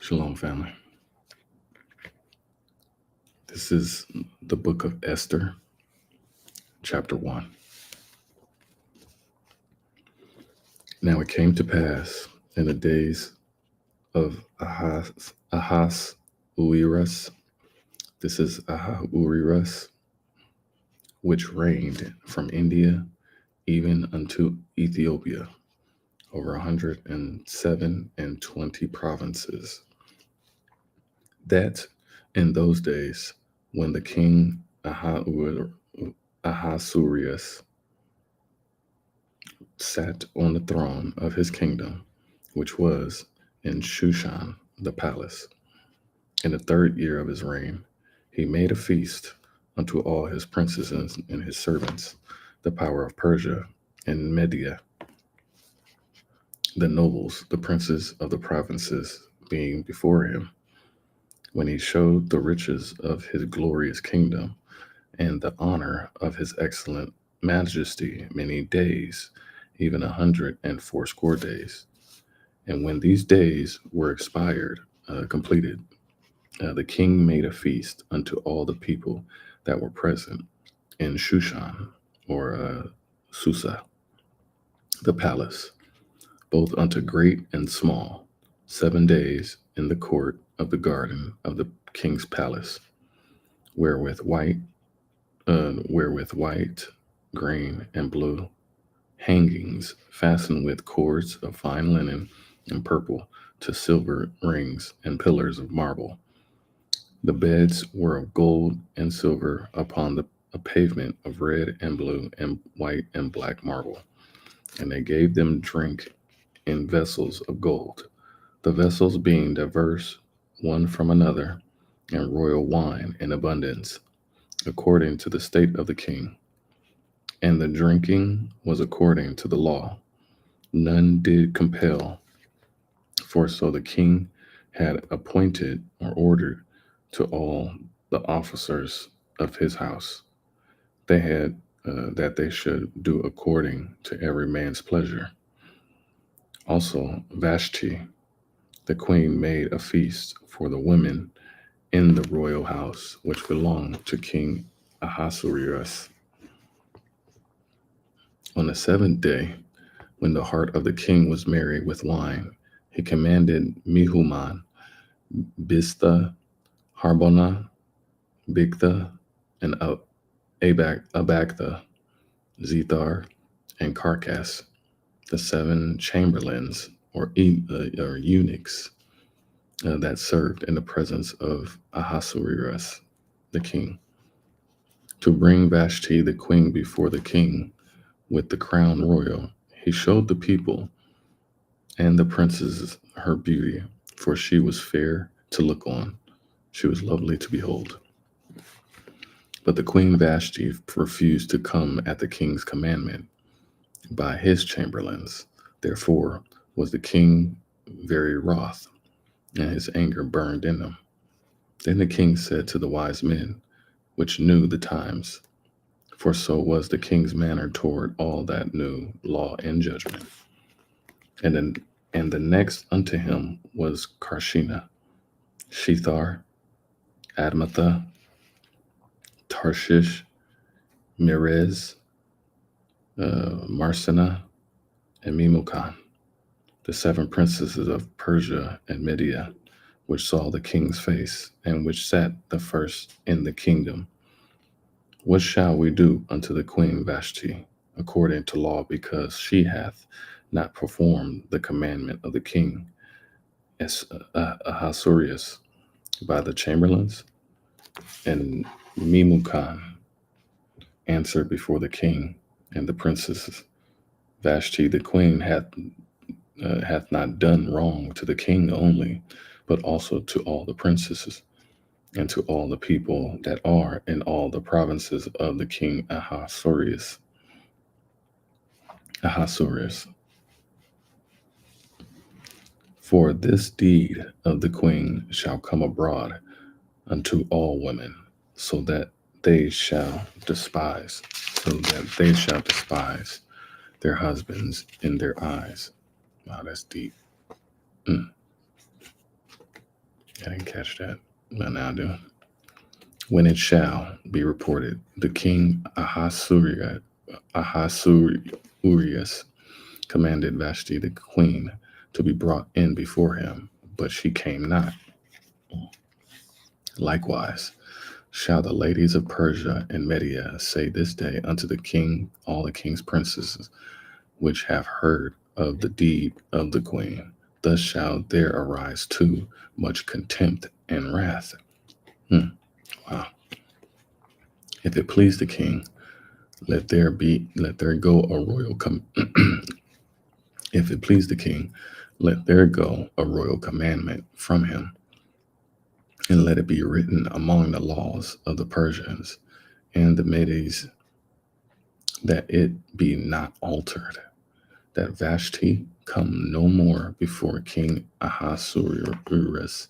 Shalom, family. This is the book of Esther, chapter 1. Now it came to pass in the days of Ahasuerus, this is Ahasuerus, which reigned from India even unto Ethiopia, over 107 and 20 provinces, that in those days when the king Ahasuerus sat on the throne of his kingdom, which was in Shushan, the palace. In the 3rd year of his reign, he made a feast unto all his princes and his servants, the power of Persia and Media, the nobles, the princes of the provinces being before him, when he showed the riches of his glorious kingdom and the honor of his excellent majesty many days, even 180 days. And when these days were completed, the king made a feast unto all the people that were present in Shushan, or Susa, the palace, both unto great and small, 7 days in the court of the garden of the king's palace, wherewith white, green, and blue hangings fastened with cords of fine linen and purple to silver rings and pillars of marble. The beds were of gold and silver upon a pavement of red and blue and white and black marble. And they gave them drink in vessels of gold, the vessels being diverse one from another, and royal wine in abundance, according to the state of the king. And the drinking was according to the law. None did compel, for so the king had appointed or ordered to all the officers of his house. They had that they should do according to every man's pleasure. Also, Vashti, the queen, made a feast for the women in the royal house, which belonged to King Ahasuerus. On the 7th day, when the heart of the king was merry with wine, he commanded Mehuman, Biztha, Harbona, Bigtha, and Abagtha, Zethar, and Carcass, the 7 chamberlains or eunuchs that served in the presence of Ahasuerus, the king, to bring Vashti the queen before the king with the crown royal. He showed the people and the princes her beauty, for she was fair to look on. She was lovely to behold. But the queen Vashti refused to come at the king's commandment by his chamberlains. Therefore was the king very wroth, and his anger burned in him. Then the king said to the wise men, which knew the times, for so was the king's manner toward all that knew law and judgment. And the next unto him was Karshina, Shethar, Admatha, Tarshish, Merez, Marsena, and Memucan, the 7 princesses of Persia and Media, which saw the king's face, and which sat the first in the kingdom. What shall we do unto the queen Vashti, according to law, because she hath not performed the commandment of the king Ahasuerus by the chamberlains? And Memucan answered before the king and the princesses, Vashti the queen hath not done wrong to the king only, but also to all the princesses and to all the people that are in all the provinces of the king Ahasuerus. For this deed of the queen shall come abroad unto all women, so that they shall despise their husbands in their eyes. Wow, that's deep. Mm, I didn't catch that, but now I do. When it shall be reported, the king Ahasuerus commanded Vashti the queen to be brought in before him, but she came not. Likewise, shall the ladies of Persia and Media say this day unto the king, all the king's princesses, which have heard of the deed of the queen, thus shall there arise too much contempt and wrath. Hmm, wow. If it please the king, let there go a royal if it please the king, let there go a royal commandment from him, and let it be written among the laws of the Persians and the Medes, that it be not altered, that Vashti come no more before King Ahasuerus,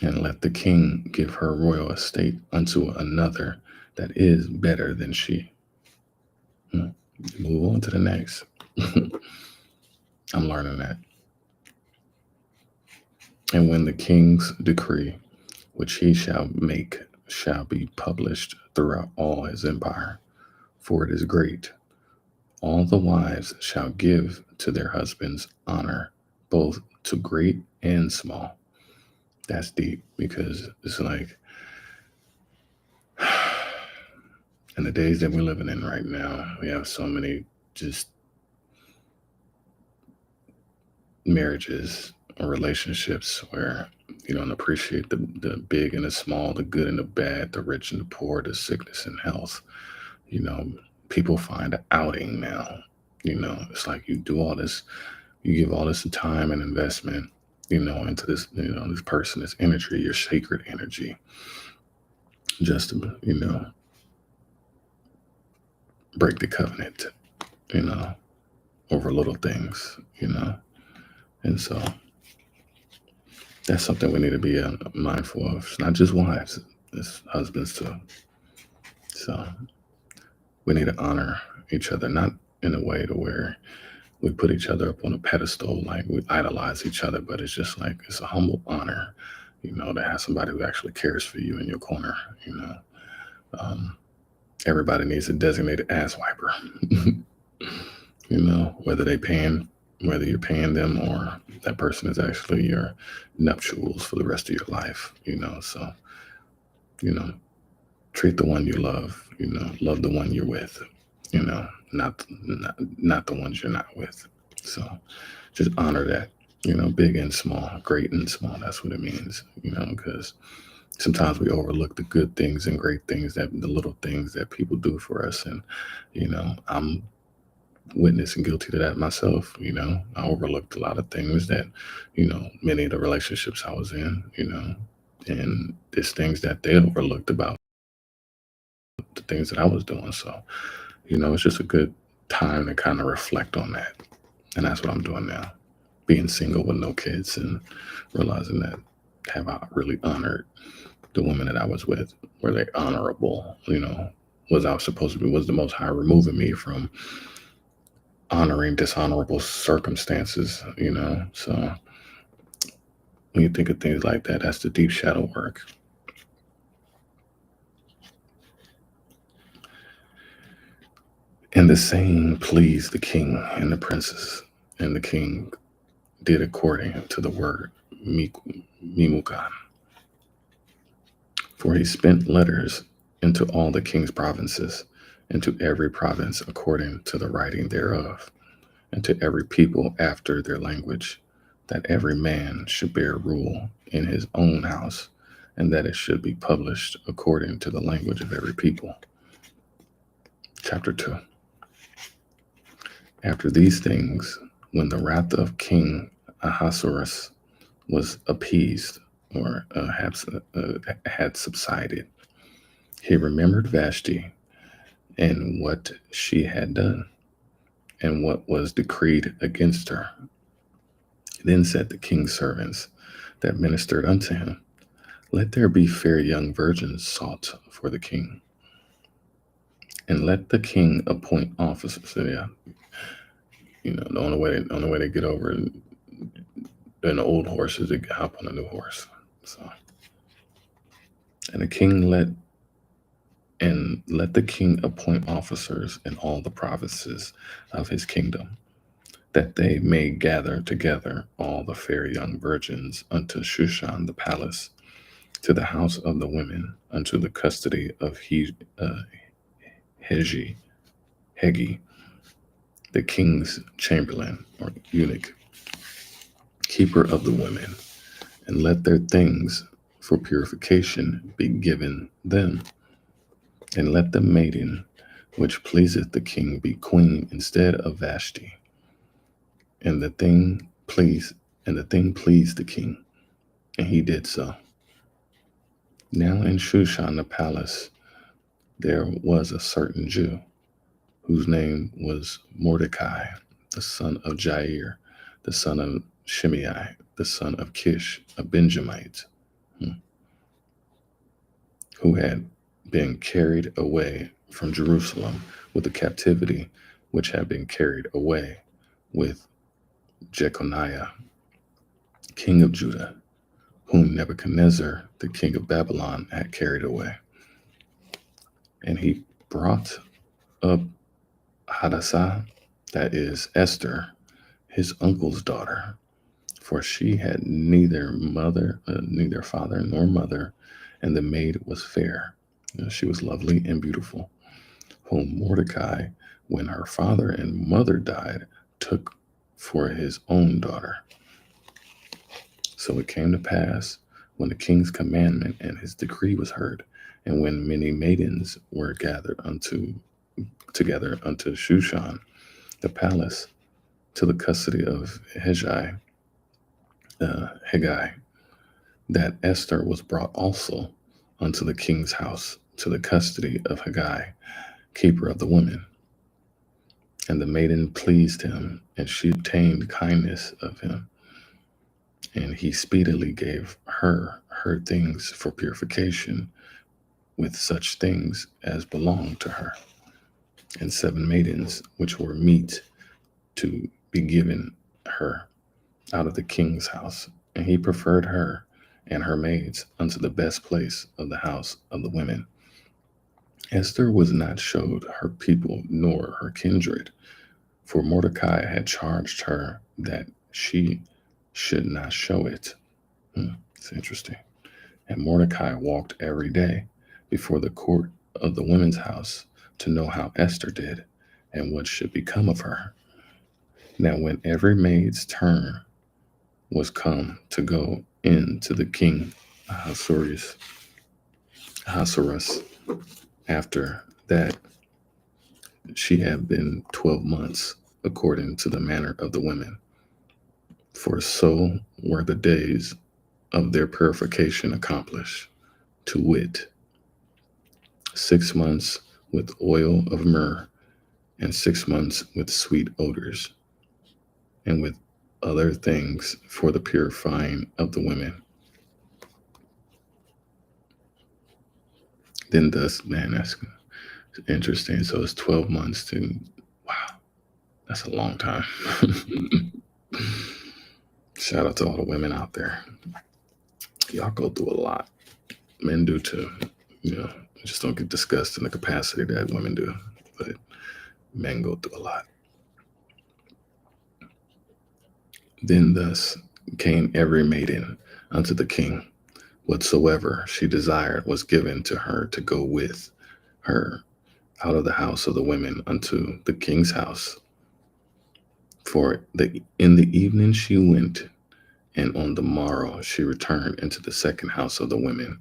and let the king give her royal estate unto another that is better than she. Move on to the next. I'm learning that. And when the king's decree, which he shall make, shall be published throughout all his empire, for it is great, all the wives shall give to their husbands honor, both to great and small. That's deep because it's like in the days that we're living in right now, we have so many just marriages or relationships where you don't appreciate the big and the small, the good and the bad, the rich and the poor, the sickness and health. You know, people find an outing now. It's like you do all this, you give all this time and investment, into this, this person, this energy, your sacred energy, just to, break the covenant, you know, over little things. And so that's something we need to be mindful of. It's not just wives, it's husbands too. So we need to honor each other, not in a way to where we put each other up on a pedestal, like we idolize each other, but it's just like it's a humble honor, to have somebody who actually cares for you in your corner. You know, everybody needs a designated ass wiper. Whether you're paying them or that person is actually your nuptials for the rest of your life. So you know, treat the one you love. Love the one you're with. You know, not the ones you're not with. So just honor that. Big and small, great and small. That's what it means. Because sometimes we overlook the good things and great things, that the little things that people do for us. And I'm witness and guilty to that myself. I overlooked a lot of things that many of the relationships I was in. And there's things that they overlooked about the things that I was doing. So it's just a good time to kind of reflect on that. And that's what I'm doing now. Being single with no kids and realizing that have I really honored the women that I was with? Were they honorable? Was I supposed to be, was the Most High removing me from honoring dishonorable circumstances? So when you think of things like that, that's the deep shadow work. And the same pleased the king and the princess, and the king did according to the word Mimukan. For he spent letters into all the king's provinces, into every province according to the writing thereof, and to every people after their language, that every man should bear rule in his own house, and that it should be published according to the language of every people. Chapter 2. After these things, when the wrath of King Ahasuerus was appeased, or had subsided, he remembered Vashti and what she had done, and what was decreed against her. Then said the king's servants that ministered unto him, let there be fair young virgins sought for the king. and let the king appoint officers. So yeah, the only way they get over an old horse is to hop on a new horse. So, and the king let the king appoint officers in all the provinces of his kingdom, that they may gather together all the fair young virgins unto Shushan the palace, to the house of the women, unto the custody of Hegi, Hegi, the king's chamberlain or eunuch, keeper of the women, and let their things for purification be given them, and let the maiden which pleaseth the king be queen instead of Vashti. And the thing pleased the king, and he did so. Now in Shushan the palace there was a certain Jew, whose name was Mordecai, the son of Jair, the son of Shimei, the son of Kish, a Benjamite, who had been carried away from Jerusalem with the captivity which had been carried away with Jeconiah, king of Judah, whom Nebuchadnezzar, the king of Babylon, had carried away. And he brought up Hadassah, that is Esther, his uncle's daughter, for she had neither father nor mother, and the maid was fair. She was lovely and beautiful, whom Mordecai, when her father and mother died, took for his own daughter. So it came to pass, when the king's commandment and his decree was heard, and when many maidens were gathered together unto Shushan the palace, to the custody of Haggai, that Esther was brought also unto the king's house, to the custody of Haggai, keeper of the women. And the maiden pleased him, and she obtained kindness of him. And he speedily gave her things for purification, with such things as belonged to her, and 7 maidens which were meet to be given her out of the king's house. And he preferred her and her maids unto the best place of the house of the women. Esther was not showed her people nor her kindred, for Mordecai had charged her that she should not show it. It's interesting. And Mordecai walked every day before the court of the women's house to know how Esther did and what should become of her. Now, when every maid's turn was come to go in to the king Ahasuerus, after that she had been 12 months, according to the manner of the women. For so were the days of their purification accomplished, to wit, 6 months with oil of myrrh, and 6 months with sweet odors, and with other things for the purifying of the women. Then thus, man, that's interesting. So it's 12 months to, wow, that's a long time. Shout out to all the women out there. Y'all go through a lot. Men do too. Just don't get discussed in the capacity that women do. But men go through a lot. Then thus came every maiden unto the king. Whatsoever she desired was given to her to go with her out of the house of the women unto the king's house. For in the evening she went, and on the morrow she returned into the second house of the women,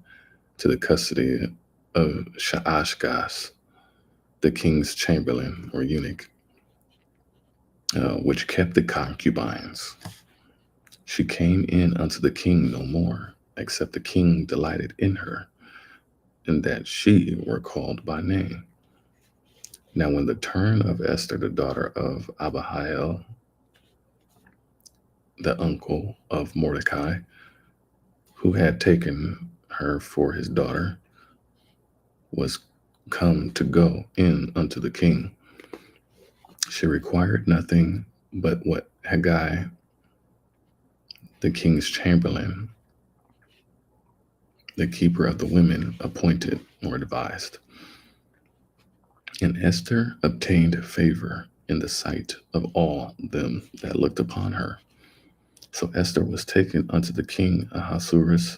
to the custody of Shaashgaz, the king's chamberlain or eunuch, which kept the concubines. She came in unto the king no more, except the king delighted in her, and that she were called by name. Now when the turn of Esther, the daughter of Abihail, the uncle of Mordecai, who had taken her for his daughter, was come to go in unto the king. She required nothing but what Haggai, the king's chamberlain, the keeper of the women, appointed or advised. And Esther obtained favor in the sight of all them that looked upon her. So Esther was taken unto the king Ahasuerus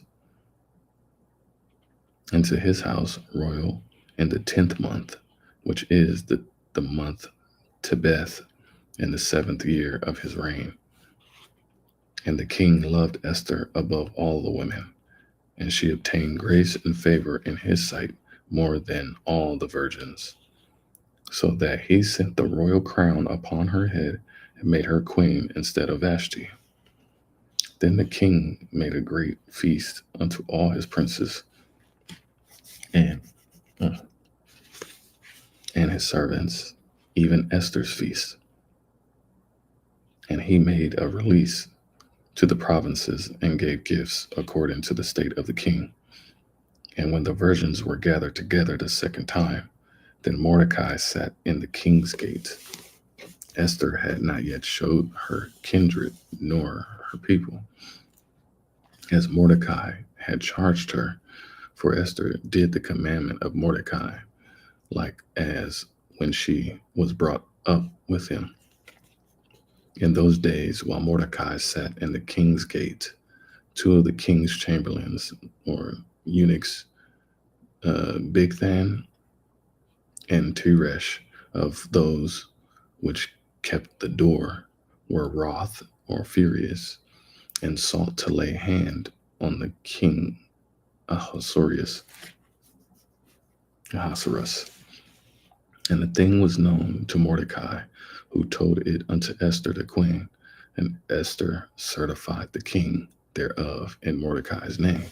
into his house royal in the 10th month, which is the month Tebeth, in the 7th year of his reign. And the king loved Esther above all the women, and she obtained grace and favor in his sight more than all the virgins, so that he sent the royal crown upon her head and made her queen instead of Vashti. Then the king made a great feast unto all his princes and uh, and his servants, even Esther's feast. And he made a release to the provinces and gave gifts according to the state of the king. And when the virgins were gathered together the second time, then Mordecai sat in the king's gate. Esther had not yet showed her kindred nor her people, as Mordecai had charged her, for Esther did the commandment of Mordecai, like as when she was brought up with him. In those days, while Mordecai sat in the king's gate, two of the king's chamberlains, or eunuchs, Bigthan and Teresh, of those which kept the door, were wroth or furious, and sought to lay hand on the king Ahasuerus. And the thing was known to Mordecai, who told it unto Esther the queen, and Esther certified the king thereof in Mordecai's name.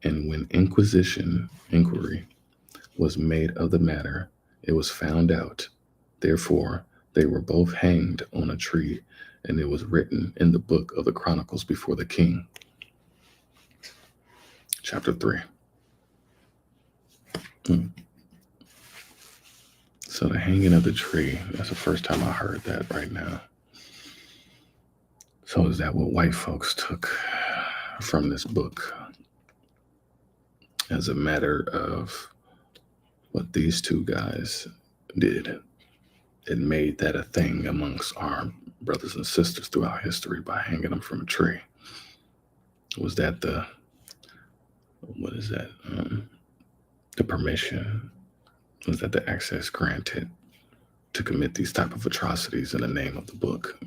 And when inquiry was made of the matter, it was found out. Therefore, they were both hanged on a tree, and it was written in the book of the Chronicles before the king. Chapter 3. So the hanging of the tree, that's the first time I heard that right now. So is that what white folks took from this book as a matter of what these two guys did? It made that a thing amongst our brothers and sisters throughout history by hanging them from a tree. Was that the permission? Was that the access granted to commit these type of atrocities in the name of the book?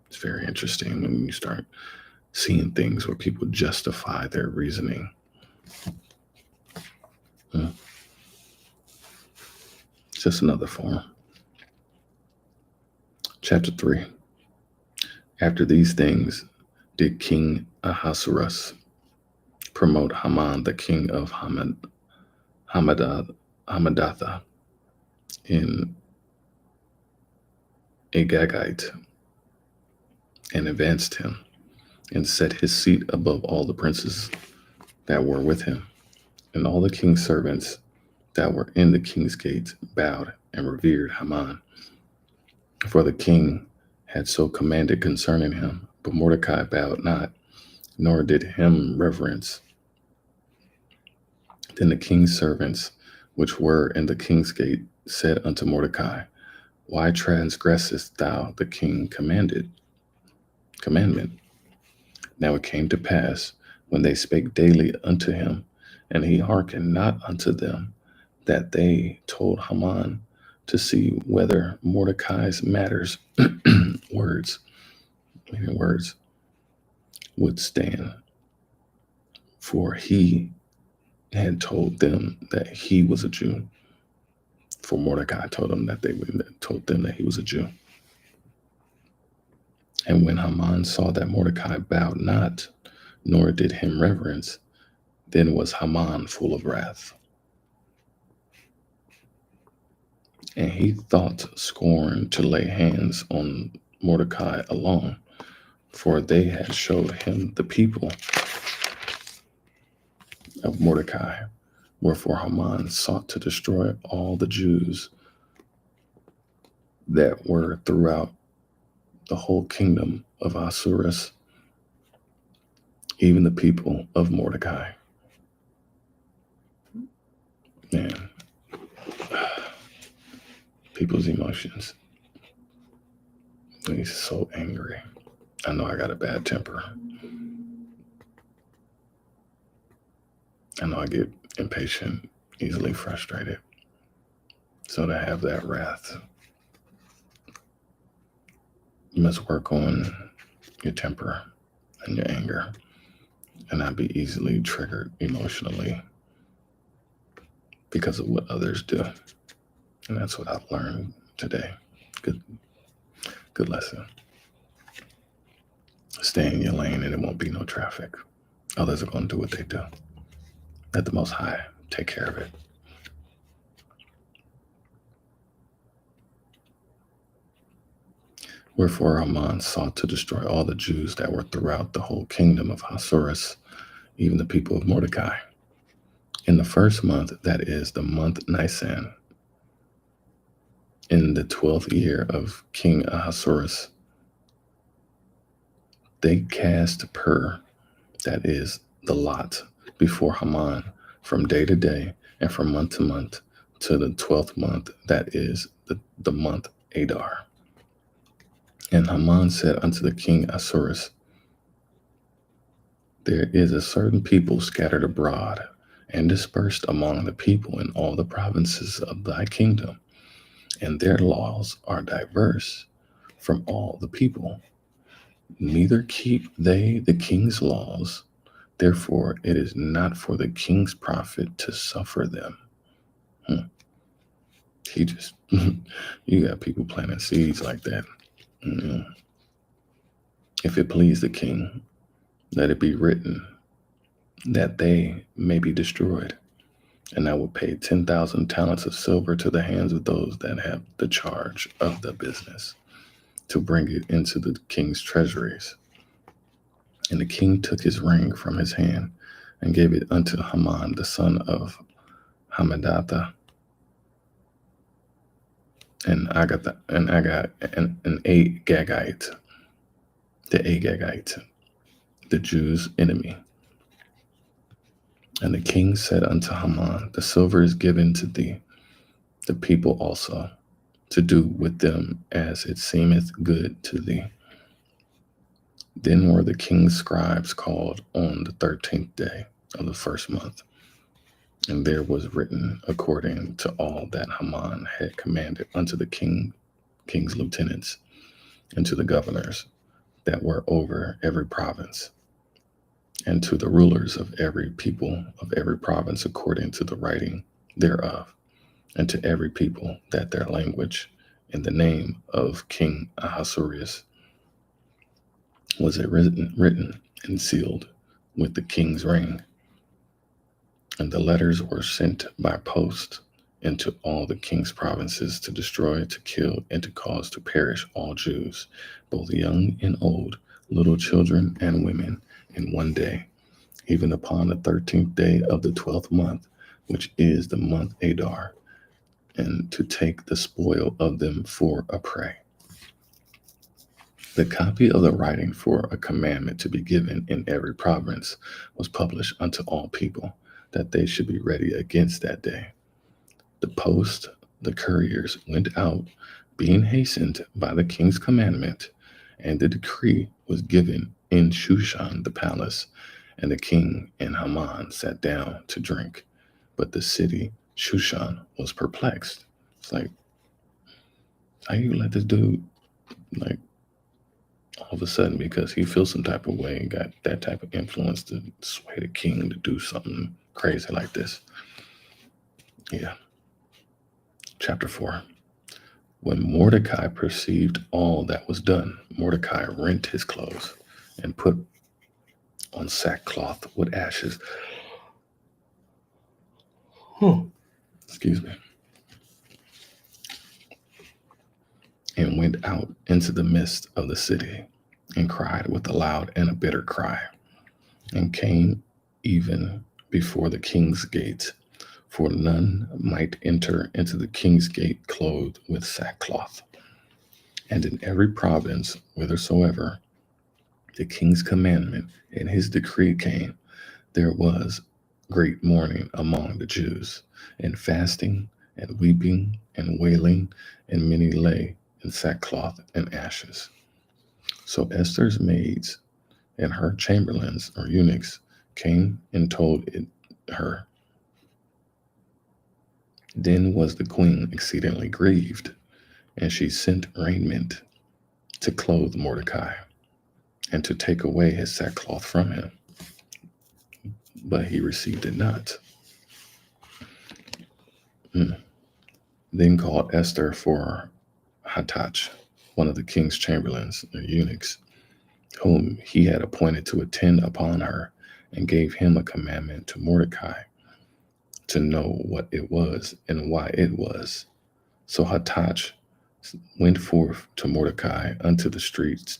It's very interesting when you start seeing things where people justify their reasoning. It's just another form. Chapter 3. After these things did King Ahasuerus promote Haman, the king of Hamadatha, in Agagite, and advanced him, and set his seat above all the princes that were with him. And all the king's servants that were in the king's gate bowed and revered Haman, for the king had so commanded concerning him. But Mordecai bowed not, nor did him reverence. Then the king's servants, which were in the king's gate, said unto Mordecai, Why transgressest thou the king's commandment? Now it came to pass, when they spake daily unto him, and he hearkened not unto them, that they told Haman to see whether Mordecai's matters, words, would stand. For he had told them that he was a Jew. For Mordecai told them that he was a Jew. And when Haman saw that Mordecai bowed not, nor did him reverence, then was Haman full of wrath. And he thought scorn to lay hands on Mordecai alone, for they had showed him the people of Mordecai, Wherefore Haman sought to destroy all the Jews that were throughout the whole kingdom of Ahasuerus, even the people of Mordecai. Man, people's emotions. He's so angry. I know I got a bad temper. I know I get impatient, easily frustrated. So to have that wrath, you must work on your temper and your anger and not be easily triggered emotionally because of what others do. And that's what I've learned today. Good lesson. Stay in your lane and it won't be no traffic. Others are going to do what they do. Let the Most High take care of it. Wherefore Haman sought to destroy all the Jews that were throughout the whole kingdom of Ahasuerus, even the people of Mordecai. In the first month, that is the month Nisan, in the 12th year of King Ahasuerus, they cast pur, that is the lot, before Haman from day to day and from month to month to the 12th month, that is the month Adar. And Haman said unto the king Ahasuerus, there is a certain people scattered abroad and dispersed among the people in all the provinces of thy kingdom, and their laws are diverse from all the people. Neither keep they the king's laws, therefore it is not for the king's profit to suffer them. He just, you got people planting seeds like that. If it please the king, let it be written that they may be destroyed. And I will pay 10,000 talents of silver to the hands of those that have the charge of the business, to bring it into the king's treasuries. And the king took his ring from his hand and gave it unto Haman, the son of Hammedatha, and Agagite, the Agagite, the Jews' enemy. And the king said unto Haman, the silver is given to thee, the people also, to do with them as it seemeth good to thee. Then were the king's scribes called on the 13th day of the first month, and there was written according to all that Haman had commanded unto the king's lieutenants, and to the governors that were over every province, and to the rulers of every people of every province according to the writing thereof, and to every people that their language in the name of King Ahasuerus was it written and sealed with the king's ring. And the letters were sent by post into all the king's provinces to destroy, to kill, and to cause to perish all Jews, both young and old, little children and women, in one day, even upon the 13th day of the 12th month, which is the month Adar, and to take the spoil of them for a prey. The copy of the writing for a commandment to be given in every province was published unto all people, that they should be ready against that day. The post, the couriers went out, being hastened by the king's commandment, and the decree was given in Shushan the palace, and the king and Haman sat down to drink. But the city, Shushan, was perplexed. It's like, how you let this dude, like, all of a sudden, because he feels some type of way and got that type of influence to sway the king to do something crazy like this. Yeah. Chapter 4. When Mordecai perceived all that was done, Mordecai rent his clothes and put on sackcloth with ashes. Excuse me. And went out into the midst of the city and cried with a loud and a bitter cry, and came even before the king's gate, for none might enter into the king's gate clothed with sackcloth. And in every province, whithersoever the king's commandment and his decree came, there was great mourning among the Jews, and fasting, and weeping, and wailing, and many lay in sackcloth and ashes. So Esther's maids and her chamberlains or eunuchs came and told it her. Then was the queen exceedingly grieved, and she sent raiment to clothe Mordecai, and to take away his sackcloth from him. But he received it not. Hmm. Then called Esther for Hathach, one of the king's chamberlains or eunuchs, whom he had appointed to attend upon her, and gave him a commandment to Mordecai to know what it was and why it was. So Hathach went forth to Mordecai unto the streets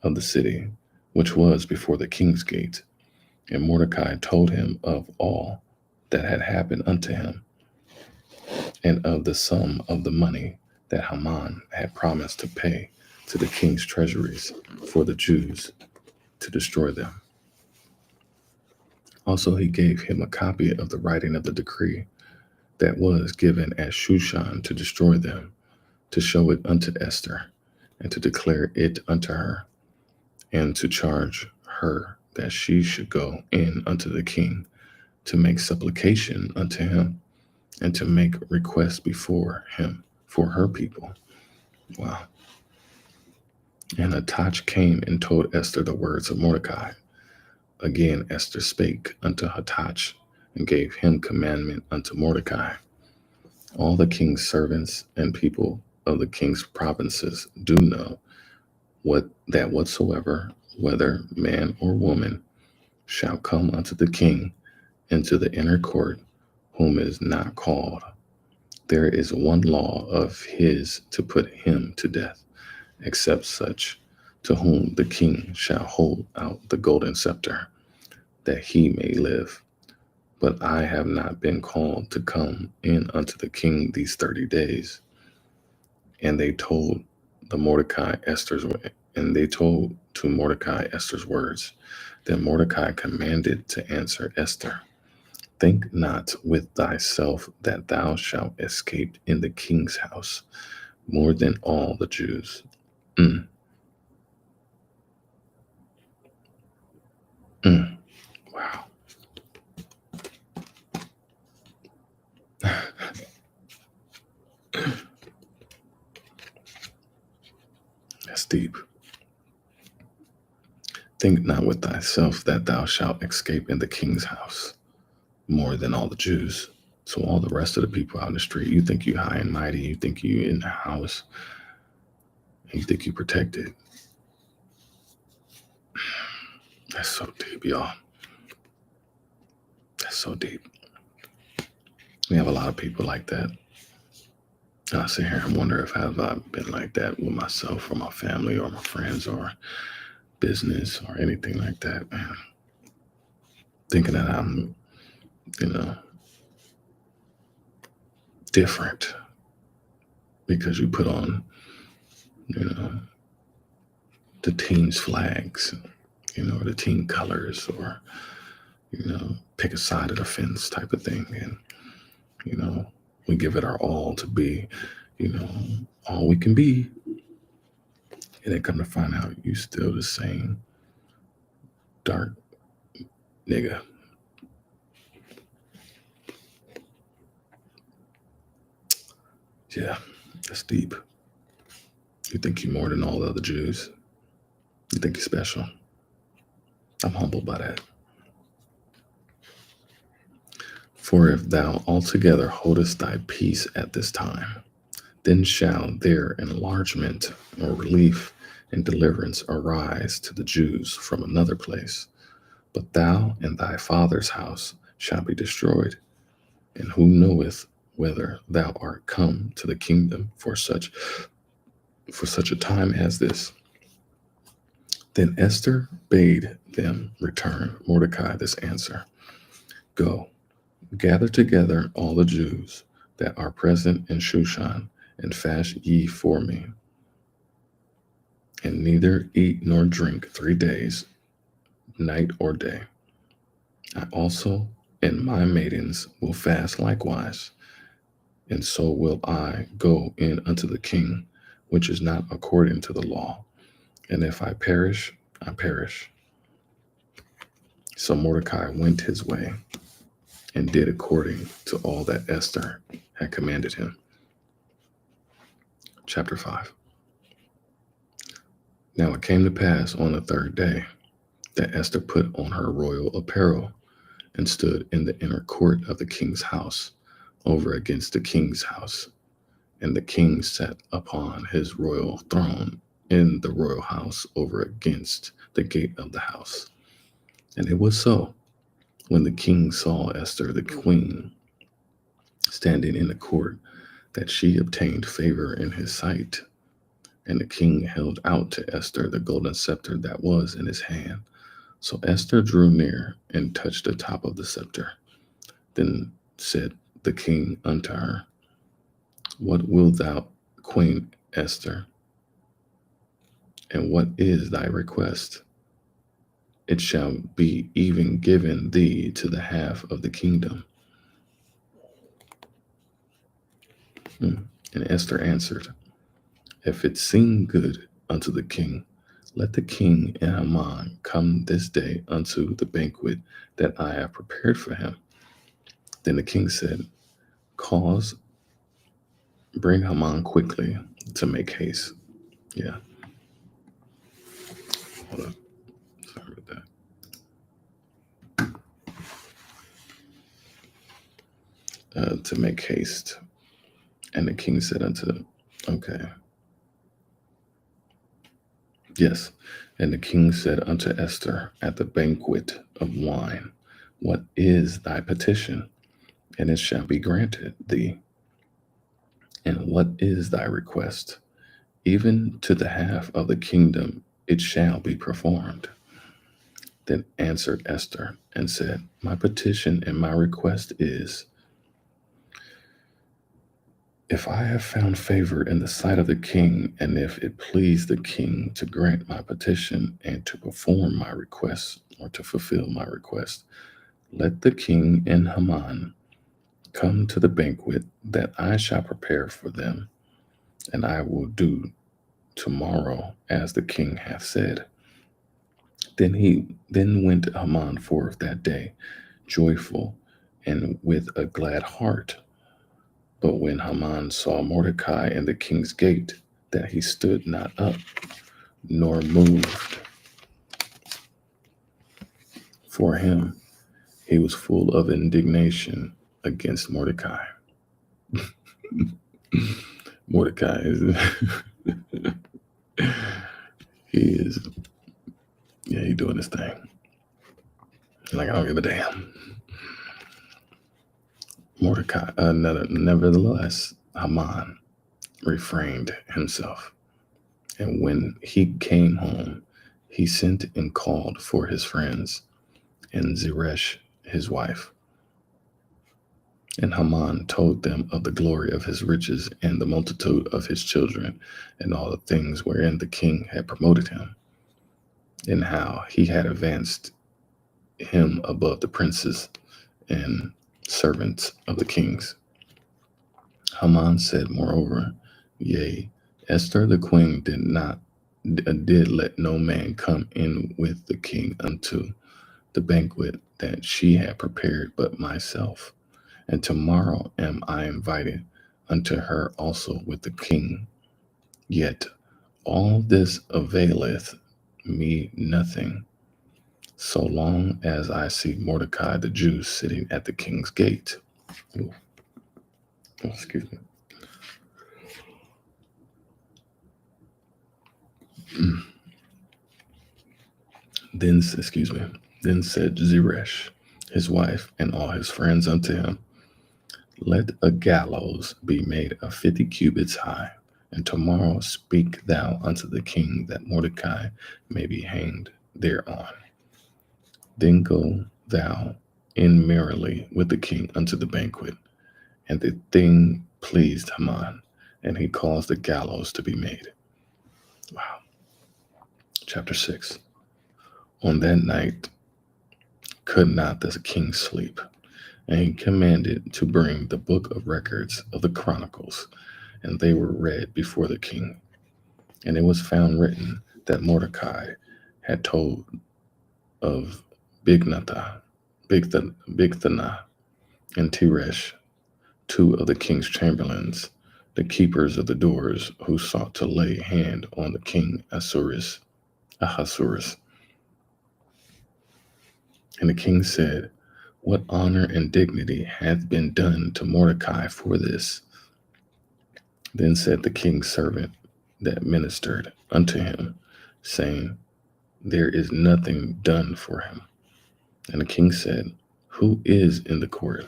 of the city, which was before the king's gate. And Mordecai told him of all that had happened unto him, and of the sum of the money that Haman had promised to pay to the king's treasuries for the Jews to destroy them. Also, he gave him a copy of the writing of the decree that was given at Shushan to destroy them, to show it unto Esther, and to declare it unto her, and to charge her that she should go in unto the king to make supplication unto him, and to make requests before him for her people. Wow. And Hathach came and told Esther the words of Mordecai. Again Esther spake unto Hathach, and gave him commandment unto Mordecai. All the king's servants and people of the king's provinces do know that whatsoever, whether man or woman, shall come unto the king into the inner court, whom is not called, there is one law of his to put him to death, except such to whom the king shall hold out the golden scepter, that he may live. But I have not been called to come in unto the king these 30 days. And they told to Mordecai Esther's words. Then Mordecai commanded to answer Esther, think not with thyself that thou shalt escape in the king's house more than all the Jews. Mm. Mm. Wow. That's deep. Think not with thyself that thou shalt escape in the king's house more than all the Jews. So all the rest of the people out in the street, you think you high and mighty, you think you in the house, and you think you protected. That's so deep, y'all. That's so deep. We have a lot of people like that. I sit here and wonder if have I been like that with myself or my family or my friends or business or anything like that, man. Thinking that I'm, different because you put on, the team's flags, the team colors, or, pick a side of the fence type of thing. And, we give it our all to be, all we can be. And then come to find out you still the same dark nigga. Yeah, that's deep. You think you're more than all the other Jews? You think you're special? I'm humbled by that. For if thou altogether holdest thy peace at this time, then shall their enlargement or relief and deliverance arise to the Jews from another place. But thou and thy father's house shall be destroyed. And who knoweth whether thou art come to the kingdom for such a time as this? Then Esther bade them return Mordecai this answer. Go, Gather together all the Jews that are present in Shushan, and fast ye for me, and neither eat nor drink 3 days, night or day. I also and my maidens will fast likewise, and so will I go in unto the king, which is not according to the law. And if I perish, I perish. So Mordecai went his way and did according to all that Esther had commanded him. Chapter 5. Now it came to pass on the third day that Esther put on her royal apparel and stood in the inner court of the king's house, over against the king's house. And the king sat upon his royal throne in the royal house, over against the gate of the house. And it was so, when the king saw Esther the queen standing in the court, that she obtained favor in his sight. And the king held out to Esther the golden scepter that was in his hand. So Esther drew near and touched the top of the scepter. Then said the king unto her, What wilt thou, Queen Esther? And what is thy request? It shall be even given thee to the half of the kingdom. And Esther answered, If it seem good unto the king, let the king and Haman come this day unto the banquet that I have prepared for him. Then the king said, Bring Haman quickly to make haste. Yeah. Hold up. Sorry about that. To make haste. And the king said okay. Yes. And the king said unto Esther at the banquet of wine, What is thy petition? And it shall be granted thee. And what is thy request? Even to the half of the kingdom it shall be performed. Then answered Esther and said, My petition and my request is, if I have found favor in the sight of the king, and if it please the king to grant my petition and to perform my request, or to fulfill my request, let the king and Haman come to the banquet that I shall prepare for them, and I will do tomorrow as the king hath said. Then went Haman forth that day, joyful and with a glad heart. But when Haman saw Mordecai in the king's gate, that he stood not up, nor moved for him, he was full of indignation against Mordecai. Mordecai is, he's doing his thing. Like, I don't give a damn. Mordecai, nevertheless, Haman refrained himself. And when he came home, he sent and called for his friends and Zeresh, his wife. And Haman told them of the glory of his riches and the multitude of his children and all the things wherein the king had promoted him, and how he had advanced him above the princes and servants of the kings. Haman said, moreover, Yea, Esther the queen did let no man come in with the king unto the banquet that she had prepared but myself. And tomorrow am I invited unto her also with the king. Yet all this availeth me nothing, so long as I see Mordecai the Jew sitting at the king's gate. Ooh. Oh, excuse me. Then said Zeresh, his wife, and all his friends unto him, Let a gallows be made of 50 cubits high, and tomorrow speak thou unto the king that Mordecai may be hanged thereon. Then go thou in merrily with the king unto the banquet. And the thing pleased Haman, and he caused the gallows to be made. Wow. Chapter 6. On that night could not the king sleep, and he commanded to bring the book of records of the chronicles, and they were read before the king. And it was found written that Mordecai had told of Bigthana, and Teresh, two of the king's chamberlains, the keepers of the doors, who sought to lay hand on the king Ahasuerus. And the king said, what honor and dignity hath been done to Mordecai for this? Then said the king's servant that ministered unto him, saying, there is nothing done for him. And the king said, who is in the court?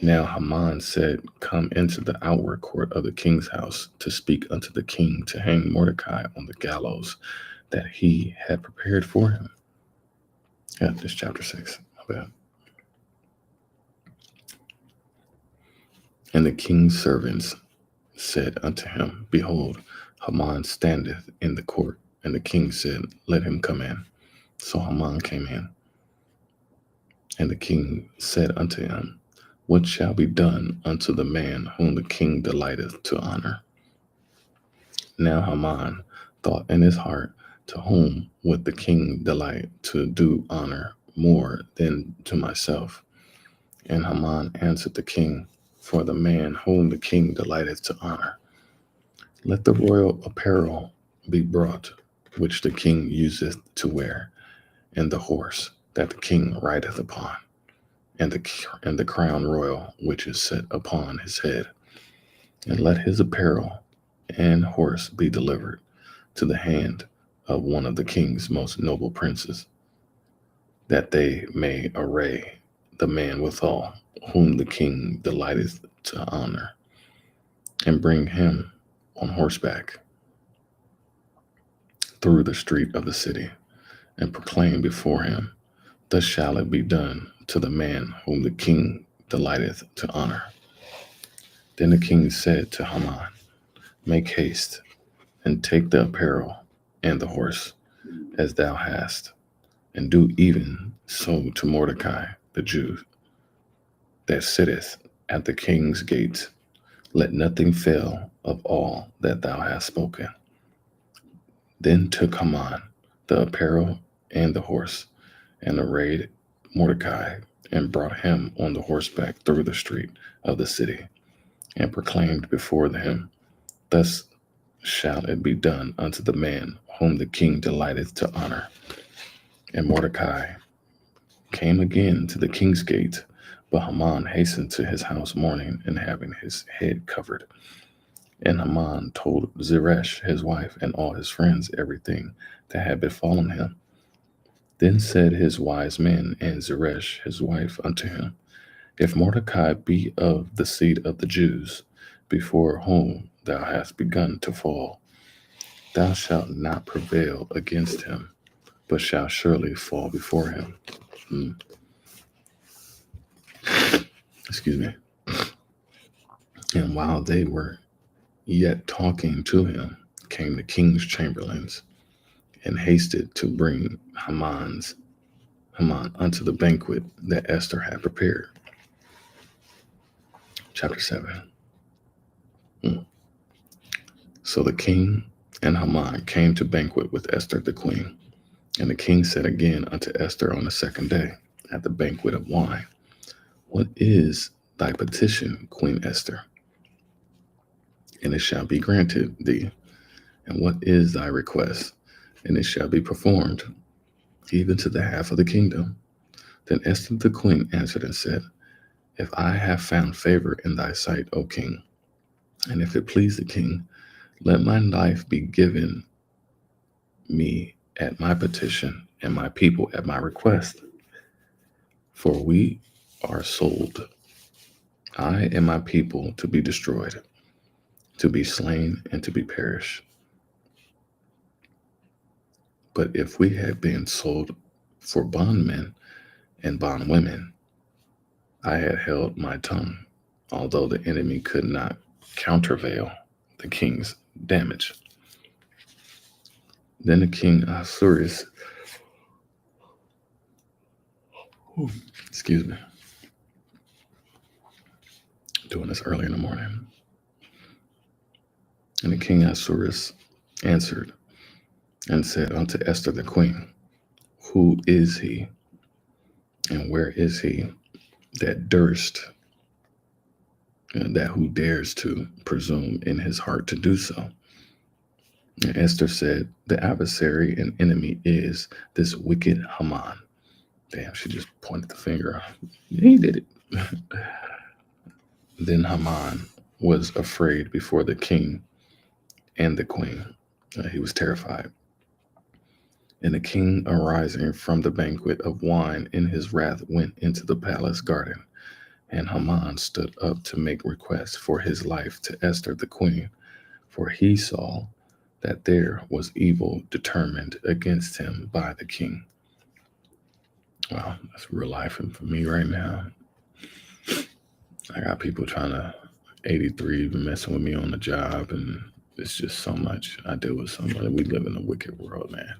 Now Haman said, come into the outward court of the king's house to speak unto the king to hang Mordecai on the gallows that he had prepared for him. Yeah, this chapter 6. My bad. And the king's servants said unto him, behold, Haman standeth in the court. And the king said, let him come in. So Haman came in. And the king said unto him, what shall be done unto the man whom the king delighteth to honor? Now Haman thought in his heart, to whom would the king delight to do honor more than to myself? And Haman answered the king, for the man whom the king delighteth to honor. Let the royal apparel be brought, which the king useth to wear, and the horse that the king rideth upon, and the crown royal which is set upon his head. And let his apparel and horse be delivered to the hand of one of the king's most noble princes, that they may array the man withal, whom the king delighteth to honor, and bring him on horseback through the street of the city, and proclaim before him, thus shall it be done to the man whom the king delighteth to honor. Then the king said to Haman, make haste, and take the apparel and the horse, as thou hast, and do even so to Mordecai the Jew, that sitteth at the king's gate. Let nothing fail of all that thou hast spoken. Then took Haman the apparel and the horse, and arrayed Mordecai, and brought him on the horseback through the street of the city, and proclaimed before him, thus shall it be done unto the man whom the king delighteth to honor. And Mordecai came again to the king's gate, but Haman hastened to his house mourning and having his head covered. And Haman told Zeresh his wife and all his friends everything that had befallen him. Then said his wise men and Zeresh his wife unto him, if Mordecai be of the seed of the Jews, before whom thou hast begun to fall, thou shalt not prevail against him, but shalt surely fall before him. Excuse me. And while they were yet talking to him, came the king's chamberlains, and hasted to bring Haman unto the banquet that Esther had prepared. Chapter 7. So the king and Haman came to banquet with Esther the queen. And the king said again unto Esther on the second day, at the banquet of wine, what is thy petition, Queen Esther? And it shall be granted thee. And what is thy request? And it shall be performed, even to the half of the kingdom. Then Esther the queen answered and said, if I have found favor in thy sight, O king, and if it please the king, let my life be given me at my petition, and my people at my request. For we are sold, I and my people, to be destroyed, to be slain, and to be perished. But if we had been sold for bondmen, and bondwomen. I had held my tongue, although the enemy could not countervail the king's damage. Then the king Ahasuerus, excuse me, doing this early in the morning. And the king Ahasuerus answered and said unto Esther the queen, who is he, and where is he that who dares to presume in his heart to do so? And Esther said, the adversary and enemy is this wicked Haman. Damn, she just pointed the finger. He did it. Then Haman was afraid before the king and the queen. He was terrified. And the king, arising from the banquet of wine in his wrath, went into the palace garden. And Haman stood up to make request for his life to Esther the queen, for he saw that there was evil determined against him by the king. Wow, that's real life and for me right now. I got people trying to 83 messing with me on the job, and it's just so much. I deal with somebody. We live in a wicked world, man.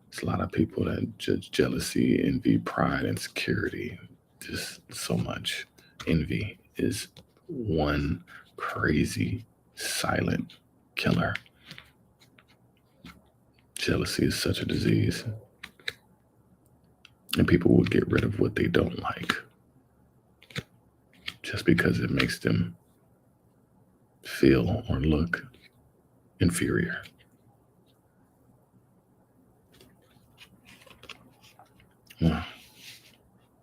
It's a lot of people that judge jealousy, envy, pride, insecurity. Just so much. Envy is one crazy, silent killer. Jealousy is such a disease. And people will get rid of what they don't like just because it makes them feel or look inferior. Well,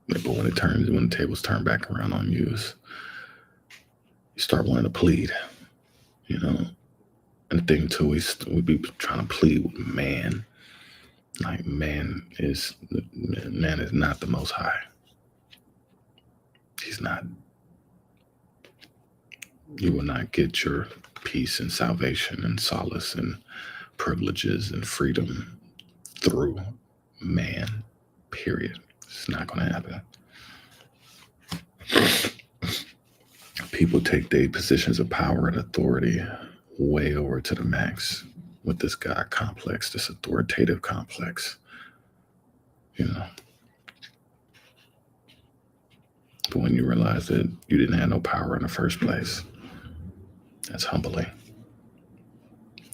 but when the tables turn back around on you, you start wanting to plead, And the thing too, we be trying to plead with man. Like man is not the Most High. He's not. You will not get your peace and salvation and solace and privileges and freedom through man. Period. It's not going to happen. People take their positions of power and authority way over to the max with this God complex, this authoritative complex, But when you realize that you didn't have no power in the first place, that's humbling.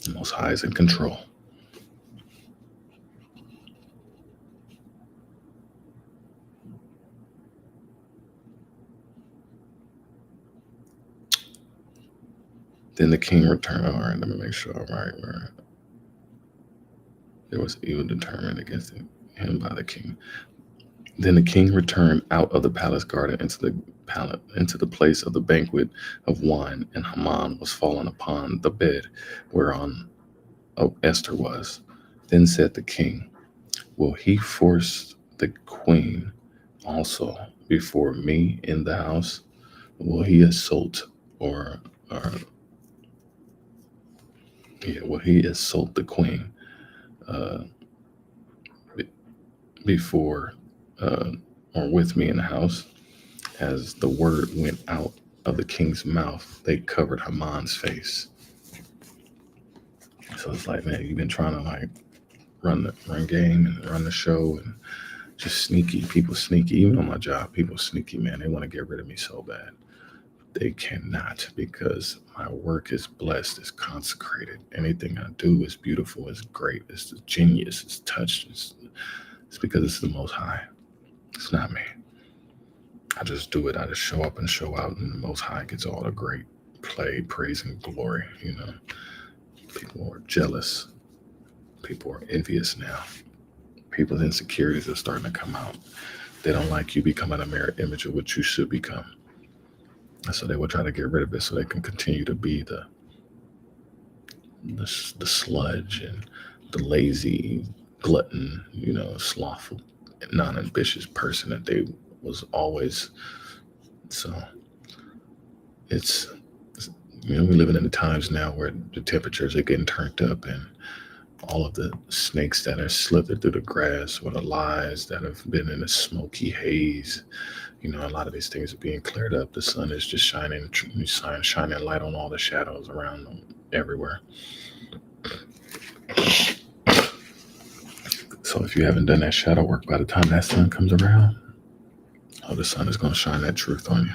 The Most High is in control. Then the king returned. All right, let me make sure. All right. There was evil determined against him by the king. Then the king returned out of the palace garden into the place of the banquet of wine, and Haman was fallen upon the bed whereon Esther was. Then said the king, will he force the queen also before me in the house? Will he assault will he assault the queen before or with me in the house? As the word went out of the king's mouth, they covered Haman's face. So it's like, man, you've been trying to run game and run the show, and just sneaky. People sneaky. Even on my job, people sneaky, man. They want to get rid of me so bad. They cannot, because my work is blessed, it's consecrated. Anything I do is beautiful, it's great, it's genius, it's touched. It's because it's the Most High. It's not me. I just do it. I just show up and show out, and the Most High gets all the great play, praise, and glory. People are jealous. People are envious now. People's insecurities are starting to come out. They don't like you becoming a mirror image of what you should become. And so they will try to get rid of it so they can continue to be the sludge and the lazy glutton, slothful, non-ambitious person that they was always. So we're living in the times now where the temperatures are getting turned up, and all of the snakes that are slithered through the grass, or the lies that have been in a smoky haze. A lot of these things are being cleared up. The sun is just shining light on all the shadows around them everywhere. So if you haven't done that shadow work, by the time that sun comes around, the sun is going to shine that truth on you,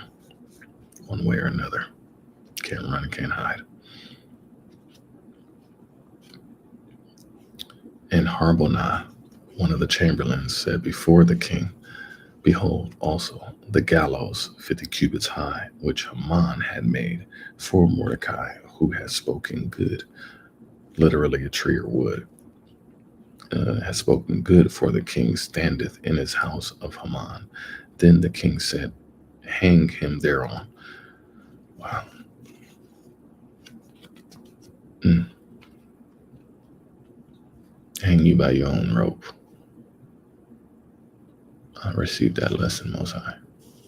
one way or another. Can't run and can't hide. And Harbonah, one of the chamberlains, said before the king, "Behold, also the gallows 50 cubits high, which Haman had made for Mordecai, who has spoken good," literally a tree or wood, has spoken good for the king, standeth in his house of Haman. Then the king said, "Hang him thereon." Wow. Hang you by your own rope. I received that lesson, Most High.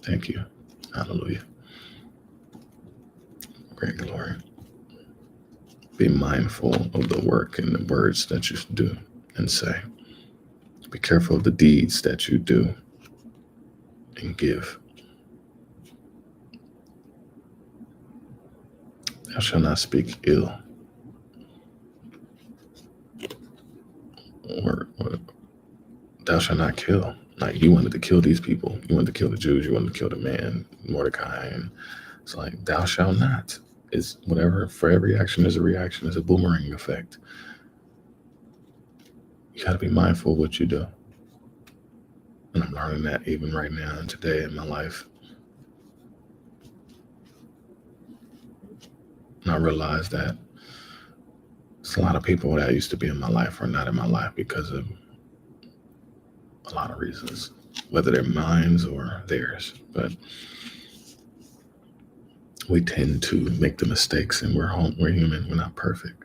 Thank you. Hallelujah. Great glory. Be mindful of the work and the words that you do and say. Be careful of the deeds that you do and give. Thou shalt not speak ill. Or thou shalt not kill. Like, you wanted to kill these people. You wanted to kill the Jews. You wanted to kill the man, Mordecai. And it's like, thou shalt not. It's whatever. For every action, there's a reaction. There's a boomerang effect. You got to be mindful of what you do. And I'm learning that even right now and today in my life. And I realize that there's a lot of people that used to be in my life are not in my life because of a lot of reasons, whether they're mine or theirs. But we tend to make the mistakes, and we're human, we're not perfect,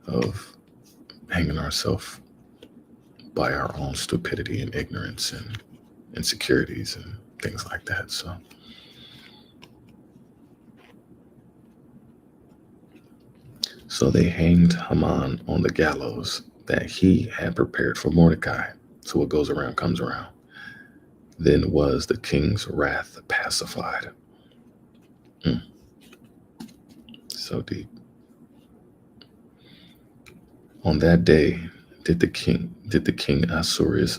of hanging ourselves by our own stupidity and ignorance and insecurities and things like that. So they hanged Haman on the gallows that he had prepared for Mordecai. So what goes around comes around. Then was the king's wrath pacified. So deep. On that day did the king Ahasuerus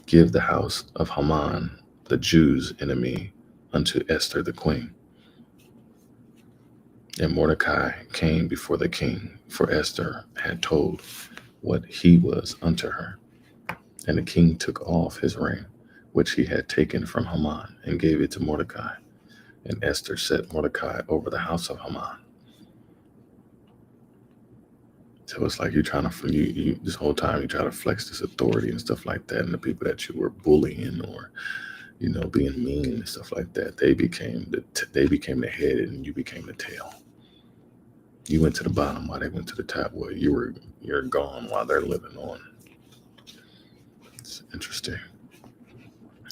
give the house of Haman, the Jews' enemy, unto Esther the queen. And Mordecai came before the king, for Esther had told what he was unto her. And the king took off his ring, which he had taken from Haman, and gave it to Mordecai. And Esther set Mordecai over the house of Haman. So it's like you're trying to, this whole time you try to flex this authority and stuff like that. And the people that you were bullying or, being mean and stuff like that, they became the head and you became the tail. You went to the bottom while they went to the top. Well, you're gone while they're living on. It's interesting.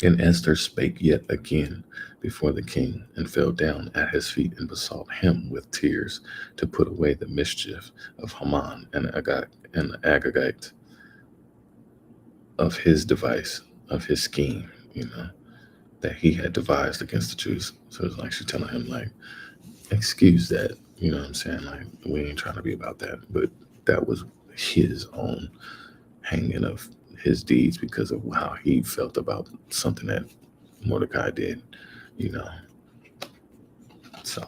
And Esther spake yet again before the king, and fell down at his feet, and besought him with tears to put away the mischief of Haman and Agagite, of his device, of his scheme, that he had devised against the Jews. So it's like she's telling him, like, excuse that, you know what I'm saying? Like, we ain't trying to be about that. But that was his own hanging of his deeds because of how he felt about something that Mordecai did, So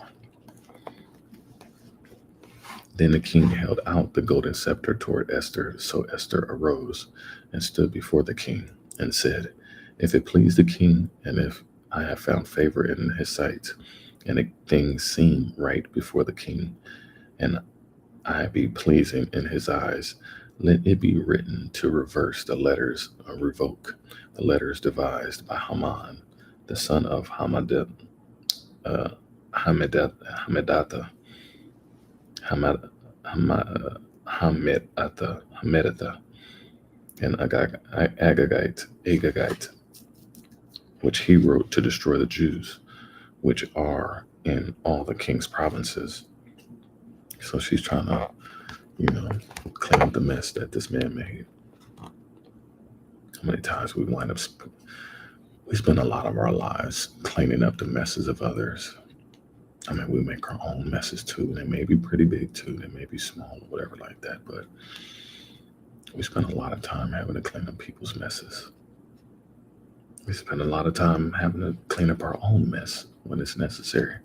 then the king held out the golden scepter toward Esther. So Esther arose and stood before the king and said, if it please the king, and if I have found favor in his sight, and the things seem right before the king, and I be pleasing in his eyes, let it be written to reverse the letters, or revoke the letters devised by Haman, the son of Hammedatha, and Agagite, which he wrote to destroy the Jews, which are in all the king's provinces. So she's trying to you know, clean up the mess that this man made. How many times we spend a lot of our lives cleaning up the messes of others. I mean, we make our own messes too. They may be pretty big too. They may be small or whatever like that. But we spend a lot of time having to clean up people's messes. We spend a lot of time having to clean up our own mess when it's necessary.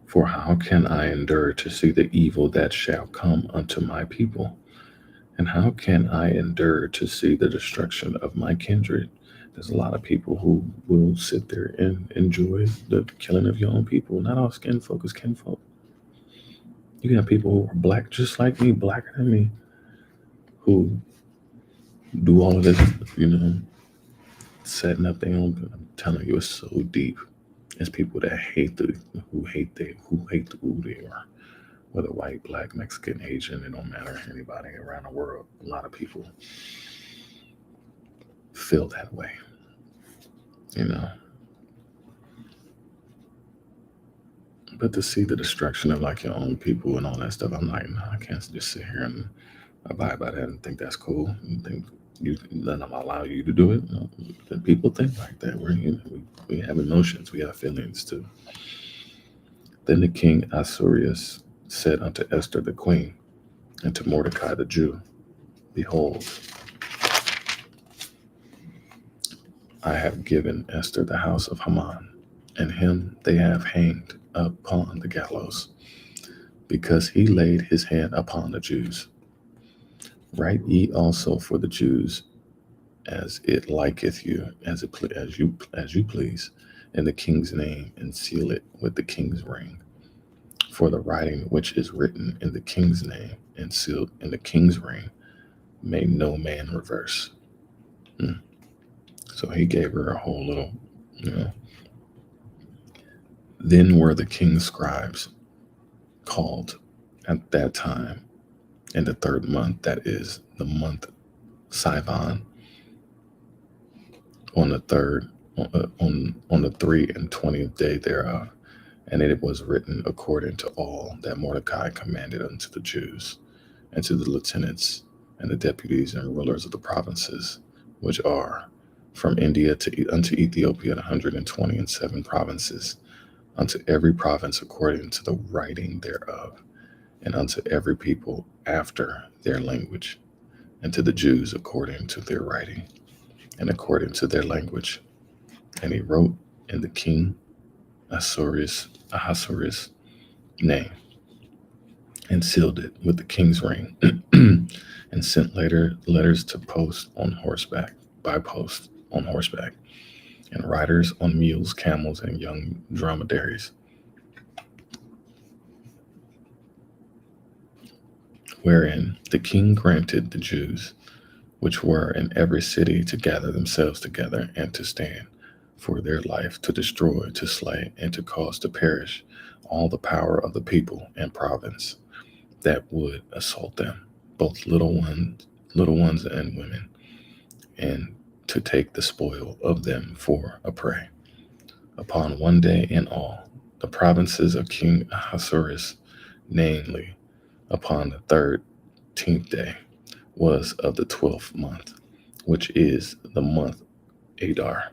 For how can I endure to see the evil that shall come unto my people? And how can I endure to see the destruction of my kindred? There's a lot of people who will sit there and enjoy the killing of your own people. Not all skin folk is kinfolk. You got people who are black just like me, blacker than me, who do all of this, you know, setting up their own. I'm telling you, it's so deep. There's people that hate who hate who they are, whether white, black, Mexican, Asian, it don't matter. Anybody around the world, a lot of people feel that way. You know, but to see the destruction of like your own people and all that stuff, I'm like, no, I can't just sit here and abide by that and think that's cool. And think you let them allow you to do it. No, people think like that. We're human. We have emotions. We have feelings too. Then the king Assuerus said unto Esther the queen and to Mordecai the Jew, behold, I have given Esther the house of Haman, and him they have hanged upon the gallows, because he laid his hand upon the Jews. Write ye also for the Jews as it liketh you, as you please, in the king's name, and seal it with the king's ring. For the writing which is written in the king's name and sealed in the king's ring may no man reverse. Hmm. So he gave her a whole little, you know. Then were the king's scribes called at that time in the third month, that is the month Sivan, on the third on the 3 and 20th day thereof, and it was written according to all that Mordecai commanded unto the Jews, and to the lieutenants and the deputies and rulers of the provinces, which are from India to unto Ethiopia, 127 provinces, unto every province according to the writing thereof, and unto every people after their language, and to the Jews according to their writing, and according to their language. And he wrote in the king Ahasuerus' name, and sealed it with the king's ring, and sent later letters to post on horseback, by post on horseback, and riders on mules, camels, and young dromedaries, wherein the king granted the Jews which were in every city to gather themselves together and to stand for their life, to destroy, to slay, and to cause to perish all the power of the people and province that would assault them, both little ones and women, and to take the spoil of them for a prey. Upon one day in all, the provinces of King Ahasuerus, namely, upon the 13th day, was of the 12th month, which is the month Adar.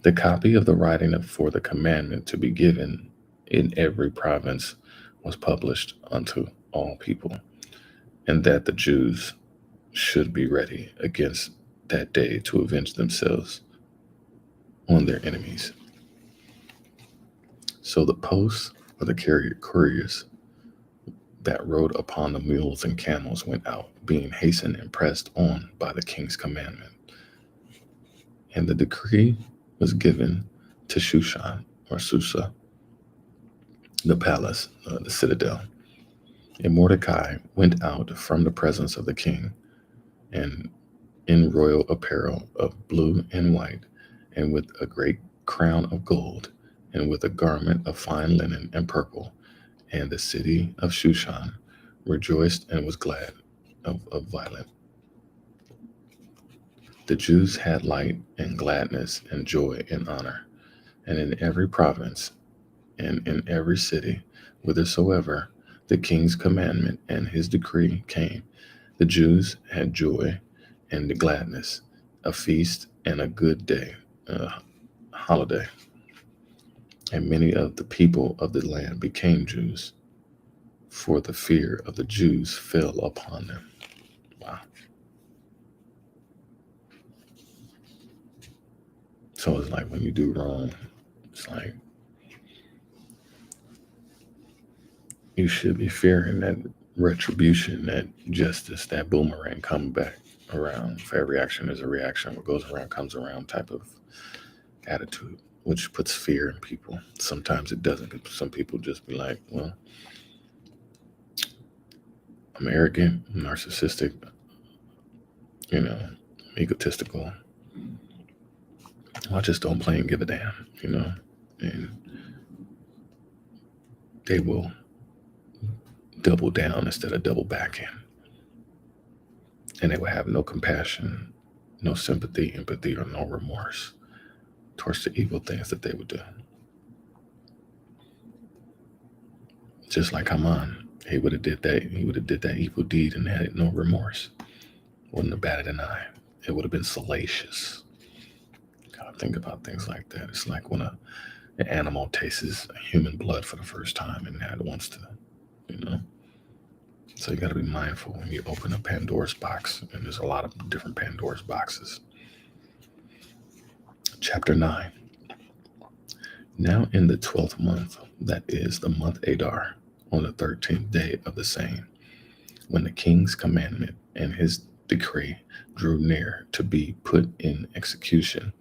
The copy of the writing for the commandment to be given in every province was published unto all people, and that the Jews should be ready against that day to avenge themselves on their enemies. So the posts or the couriers that rode upon the mules and camels went out, being hastened and pressed on by the king's commandment. And the decree was given to Shushan or Susa, the palace, the citadel. And Mordecai went out from the presence of the king, and in royal apparel of blue and white, and with a great crown of gold, and with a garment of fine linen and purple. And the city of Shushan rejoiced and was glad of violence. The Jews had light and gladness and joy and honor, And in every province and in every city, whithersoever the king's commandment and his decree came, the Jews had joy and the gladness, a feast and a good day, a holiday. And many of the people of the land became Jews, for the fear of the Jews fell upon them. Wow. So it's like when you do wrong, it's like you should be fearing that retribution, that justice, that boomerang coming back around. For every action, there's a reaction. What goes around comes around type of attitude, which puts fear in people. Sometimes it doesn't. Some people just be like, well, I'm arrogant, narcissistic, you know, egotistical. I just don't play and give a damn. And they will double down instead of double back in. And they will have no compassion, no sympathy, empathy, or no remorse towards the evil things that they would do. Just like Haman, he would have did that. He would have did that evil deed and had no remorse. Wouldn't have batted an eye. It would have been salacious. Gotta think about things like that. It's like when an animal tastes human blood for the first time and now it wants to, you know. So you got to be mindful when you open a Pandora's box, and there's a lot of different Pandora's boxes. Chapter 9. Now in the 12th month, that is the month Adar, on the 13th day of the same, when the king's commandment and his decree drew near to be put in execution,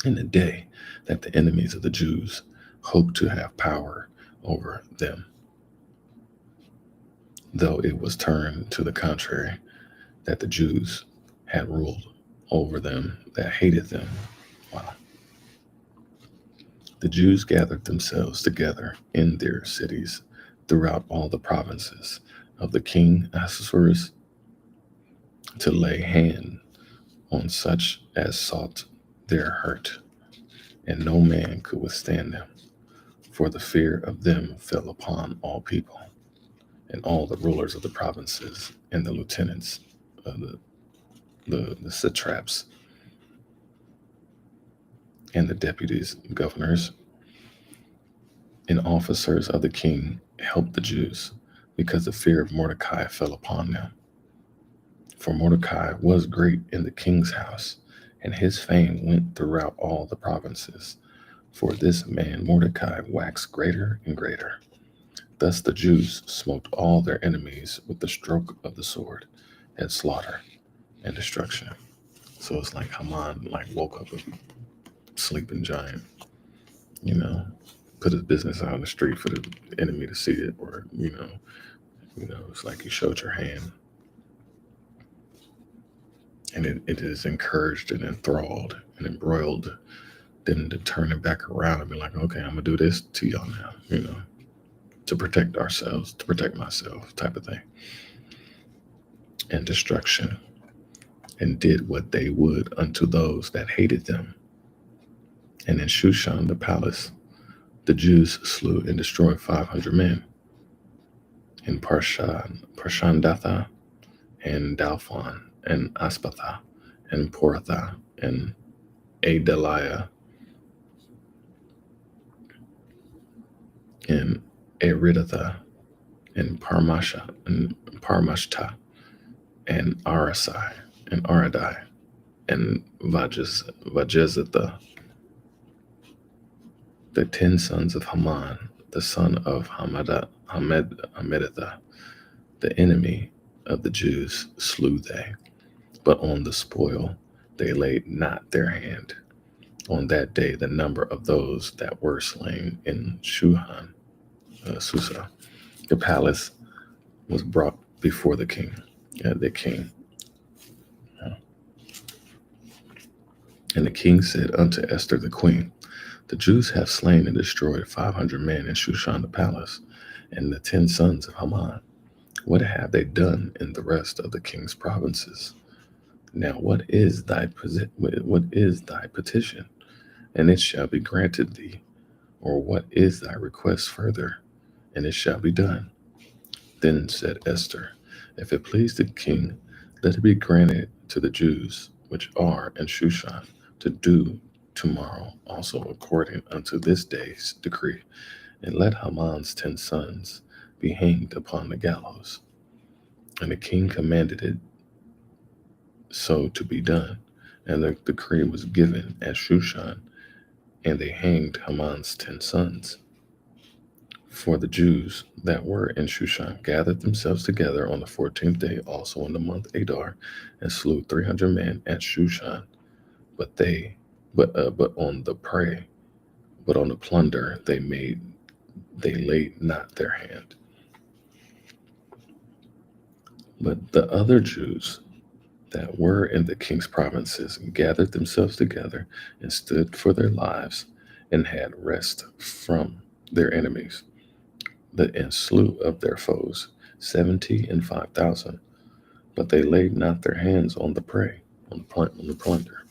in the day that the enemies of the Jews hoped to have power over them, though it was turned to the contrary, that the Jews had ruled over them that hated them. Wow. The Jews gathered themselves together in their cities throughout all the provinces of the king Ahasuerus to lay hand on such as sought their hurt, and no man could withstand them, for the fear of them fell upon all people, and all the rulers of the provinces and the lieutenants of the satraps and the deputies, governors, and officers of the king helped the Jews, because the fear of Mordecai fell upon them. For Mordecai was great in the king's house, and his fame went throughout all the provinces. For this man Mordecai waxed greater and greater. Thus the Jews smote all their enemies with the stroke of the sword, and slaughter and destruction. So it's like Haman woke up a sleeping giant, put his business out on the street for the enemy to see it, or it's like you showed your hand, and it is encouraged and enthralled and embroiled them to turn it back around and be like, okay, I'm gonna do this to y'all now, to protect ourselves, to protect myself, type of thing, and destruction, and did what they would unto those that hated them. And in Shushan the palace, the Jews slew and destroyed 500 men. In Parshandatha, and Dalphon, and Aspatha, and Poratha, and Adaliah, and Aridatha, and Parmashta, and Arasai, and Aradai, and Vajezatha, the 10 sons of Haman, the son of Hammedatha, the enemy of the Jews, slew they. But on the spoil they laid not their hand. On that day the number of those that were slain in Susa, the palace, was brought before the king. And the king said unto Esther the queen, the Jews have slain and destroyed 500 men in Shushan the palace, and the 10 sons of Haman. What have they done in the rest of the king's provinces? Now what is thy petition, and it shall be granted thee. Or what is thy request further? And it shall be done. Then said Esther, if it please the king, let it be granted to the Jews which are in Shushan to do tomorrow also according unto this day's decree, and let Haman's 10 sons be hanged upon the gallows. And the king commanded it so to be done. And the decree was given at Shushan, and they hanged Haman's 10 sons. For the Jews that were in Shushan gathered themselves together on the 14th day, also in the month Adar, and slew 300 men at Shushan. But they, but on the prey, but on the plunder they laid not their hand. But the other Jews that were in the king's provinces gathered themselves together and stood for their lives, and had rest from their enemies, and slew of their foes 70 and 5,000. But they laid not their hands on the prey, on the plunder.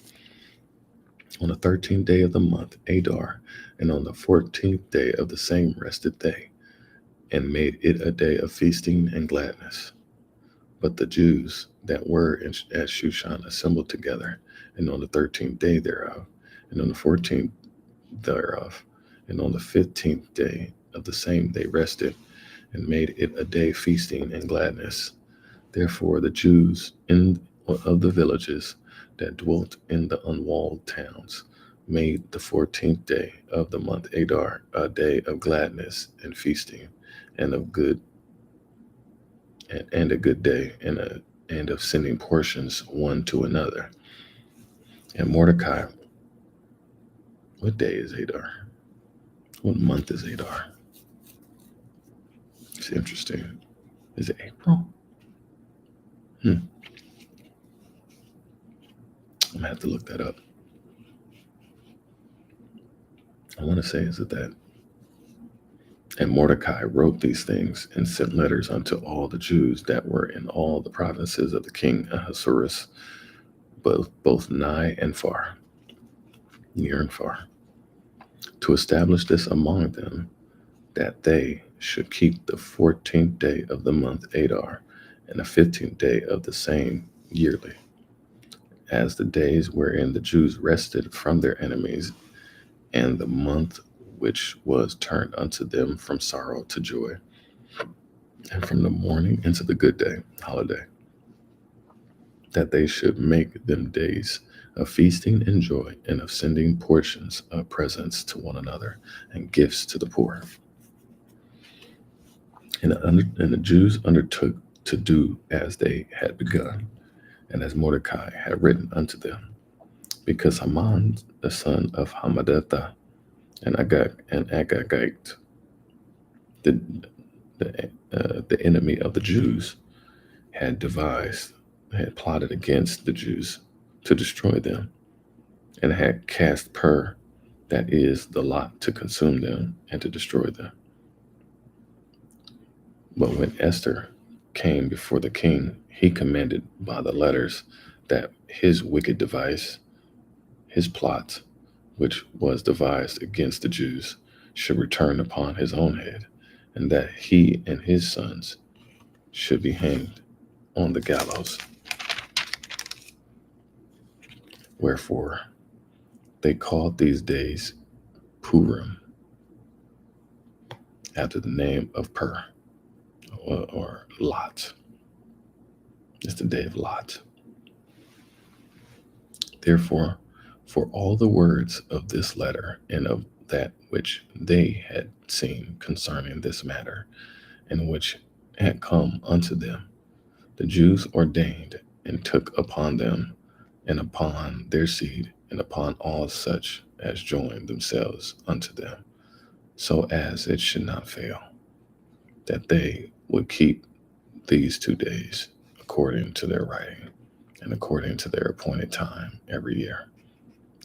On the 13th day of the month Adar, and on the 14th day of the same rested they, and made it a day of feasting and gladness. But the Jews that were at Shushan assembled together, and on the 13th day thereof, and on the 14th thereof, and on the 15th day of the same they rested, and made it a day feasting and gladness. Therefore the Jews of the villages that dwelt in the unwalled towns made the 14th day of the month Adar a day of gladness and feasting, and of good and a good day, and of sending portions one to another. And Mordecai, what day is Adar? What month is Adar? It's interesting. Is it April? I'm gonna have to look that up. I want to say, is it that? And Mordecai wrote these things and sent letters unto all the Jews that were in all the provinces of the king Ahasuerus, both nigh and far, near and far, to establish this among them, that they should keep the 14th day of the month Adar, and the 15th day of the same yearly, as the days wherein the Jews rested from their enemies, and the month which was turned unto them from sorrow to joy, and from the mourning into the good day, holiday, that they should make them days of feasting and joy, and of sending portions of presents to one another, and gifts to the poor. And the Jews undertook to do as they had begun, and as Mordecai had written unto them, because Haman, the son of Hammedatha, and Agagite, the, the enemy of the Jews, had plotted against the Jews to destroy them, and had cast pur, that is, the lot, to consume them and to destroy them. But when Esther came before the king, he commanded by the letters that his wicked device, his plot, which was devised against the Jews, should return upon his own head, and that he and his sons should be hanged on the gallows. Wherefore they called these days Purim, after the name of Pur, or Lot. It's the day of Lot. Therefore, for all the words of this letter, and of that which they had seen concerning this matter, and which had come unto them, the Jews ordained and took upon them, and upon their seed, and upon all such as joined themselves unto them, so as it should not fail, that they would keep these 2 days according to their writing, and according to their appointed time every year,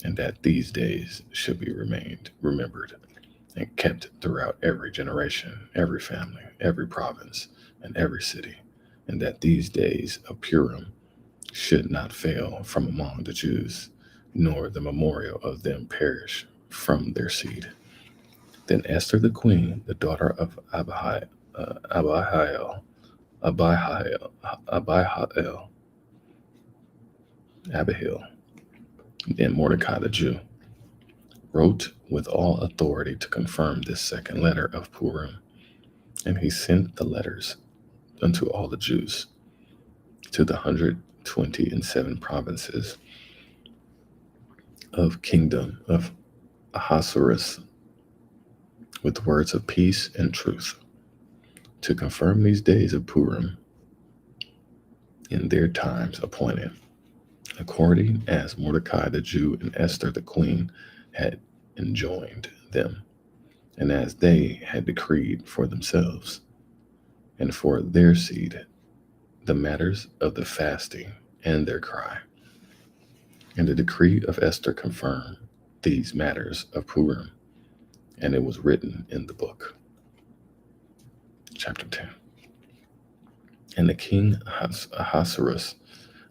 and that these days should be remembered and kept throughout every generation, every family, every province, and every city, and that these days of Purim should not fail from among the Jews, nor the memorial of them perish from their seed. Then Esther the queen, the daughter of Abihail, Abihail, Abihail, Abihail, and Mordecai the Jew, wrote with all authority to confirm this second letter of Purim. And he sent the letters unto all the Jews, to the 127 provinces of kingdom of Ahasuerus, with words of peace and truth, to confirm these days of Purim in their times appointed, according as Mordecai the Jew and Esther the queen had enjoined them, and as they had decreed for themselves and for their seed the matters of the fasting and their cry. And the decree of Esther confirmed these matters of Purim, and it was written in the book. Chapter 10. And the king Ahasuerus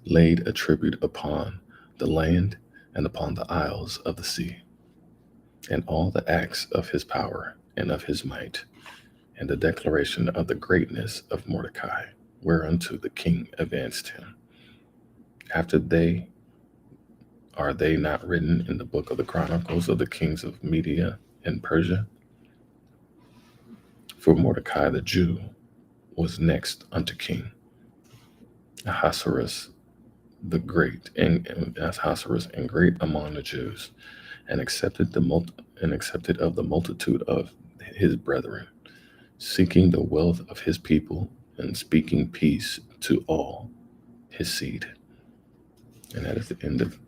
laid a tribute upon the land and upon the isles of the sea, and all the acts of his power and of his might, and the declaration of the greatness of Mordecai, whereunto the king advanced him. After they are they not written in the book of the Chronicles of the kings of Media and Persia? For Mordecai the Jew was next unto King Ahasuerus the great, and Ahasuerus and great among the Jews, and accepted of the multitude of his brethren, seeking the wealth of his people and speaking peace to all his seed. And that is the end of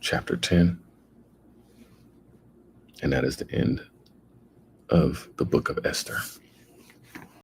chapter 10. And that is the end of the book of Esther.